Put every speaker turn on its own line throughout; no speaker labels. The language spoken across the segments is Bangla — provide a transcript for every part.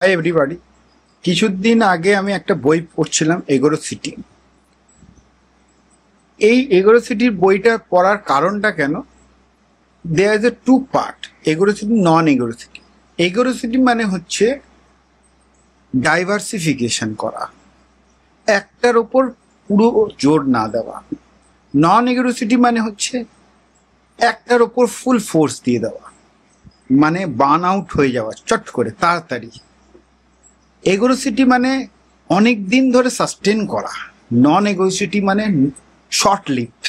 Hi everybody. কিছুদিন আগে আমি একটা বই পড়ছিলাম, এগোরো সিটি। এই এগোরো সিটির বইটা পড়ার কারণটা কেন, there is a two part, ergodicity, non ergodicity. Ergodicity মানে হচ্ছে ডাইভার্সিফিকেশন করা, একটার ওপর পুরো জোর না দেওয়া। নন এগোরো সিটি মানে হচ্ছে একটার ওপর ফুল ফোর্স দিয়ে দেওয়া, মানে বার্ন আউট হয়ে যাওয়া চট করে তাড়াতাড়ি। এগোরোসিটি মানে অনেক দিন ধরে সাস্টেন করা, নন এগোরোসিটি মানে শর্ট লিভড।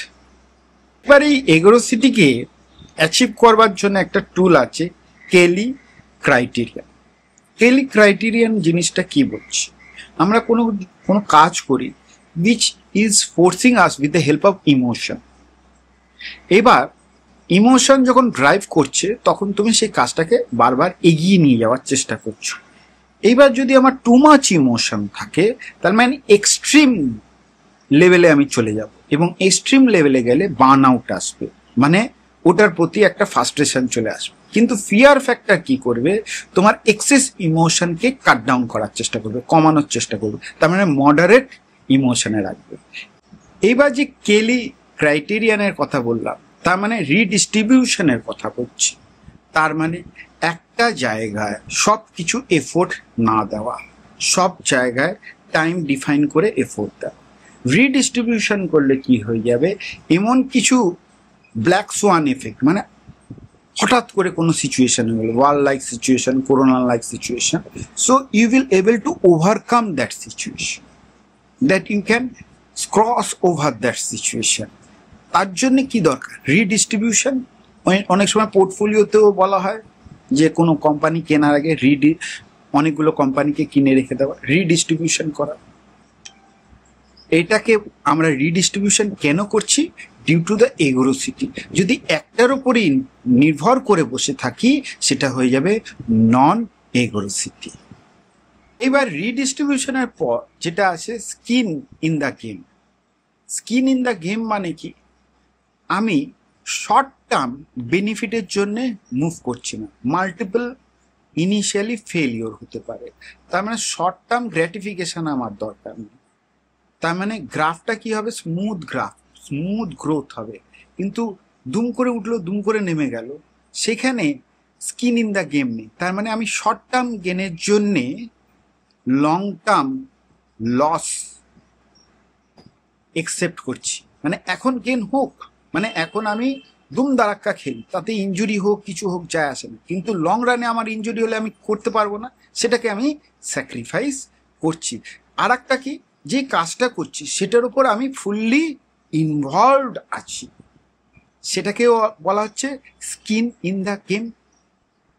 এবার এই এগোরোসিটিকে অ্যাচিভ করবার জন্য একটা টুল আছে, কেলি ক্রাইটেরিয়ান। কেলি ক্রাইটেরিয়ান জিনিসটা কি বলছে, আমরা কোনো কোনো কাজ করি which is forcing us with the help of emotion. এবার ইমোশন যখন ড্রাইভ করছে তখন তুমি সেই কাজটাকে বারবার এগিয়ে নিয়ে যাওয়ার চেষ্টা করছো। এইবার যদি আমার টু মাচ ইমোশন থাকে, তার মানে এক্সট্রিম লেভেলে আমি চলে যাব, এবং এক্সট্রিম লেভেলে গেলে বার্ন আউট আসবে, মানে ওটার প্রতি একটা ফ্রাস্ট্রেশন চলে আসবে। কিন্তু ফিয়ার ফ্যাক্টর কি করবে, তোমার এক্সেস ইমোশনকে কাট ডাউন করার চেষ্টা করবে, কমানোর চেষ্টা করবে, তার মানে মডারেট ইমোশনে রাখবে। এইবার যে কেলি ক্রাইটেরিয়ানের কথা বললাম, তার মানে রিডিস্ট্রিবিউশনের কথা বলছি। তার মানে একটা জায়গায় সব কিছু এফোর্ট না দেওয়া, সব জায়গায় টাইম ডিফাইন করে এফোর্ট দেওয়া। রিডিস্ট্রিবিউশন করলে কি হয়ে যাবে, এমন কিছু ব্ল্যাক সোয়ান এফেক্ট, মানে হঠাৎ করে কোনো সিচুয়েশন হয়ে গেল, war like situation, corona like situation, so you will able to overcome that situation, that you can cross over that situation. তার জন্য কি দরকার, রিডিস্ট্রিবিউশন। অনেক সময় পোর্টফোলিওতেও বলা হয় যে কোনো কোম্পানি কেনার আগে অনেকগুলো কোম্পানিকে কিনে রেখে দেওয়া, রিডিস্ট্রিবিউশন করা। এটাকে আমরা রিডিস্ট্রিবিউশন কেন করছি, ডিউ টু দ্য এগোরোসিটি। যদি একটার উপরেই নির্ভর করে বসে থাকি, সেটা হয়ে যাবে নন এগোরোসিটি। এবার রিডিস্ট্রিবিউশনের পর যেটা আছে skin in the game. Skin in the game মানে কি, আমি শর্ট টার্ম বেনিফিটের জন্য মুভ করছি না, মাল্টিপল ইনিশিয়ালি ফেলিওর হতে পারে, তার মানে শর্ট টার্ম গ্র্যাটিফিকেশন আমার দরকার নেই। তার মানে গ্রাফটা কি হবে, স্মুথ গ্রাফ, স্মুথ গ্রোথ হবে। কিন্তু দুম করে উঠলো, দুম করে নেমে গেল, সেখানে স্কিন ইন দ্য গেম নেই। তার মানে আমি শর্ট টার্ম গেনের জন্যে লং টার্ম লস একসেপ্ট করছি। মানে এখন গেন হোক, মানে এখন আমি দুম দারাক্কা খেলি, তাতে ইঞ্জুরি হোক কিছু হোক যায় আসে না, কিন্তু লং রানে আমার ইঞ্জুরি হলে আমি করতে পারবো না, সেটাকে আমি স্যাক্রিফাইস করছি। আর একটা কি, যে কাজটা করছি সেটার উপর আমি ফুললি ইনভলভড আছি, সেটাকেও বলা হচ্ছে স্কিন ইন দ্য গেম।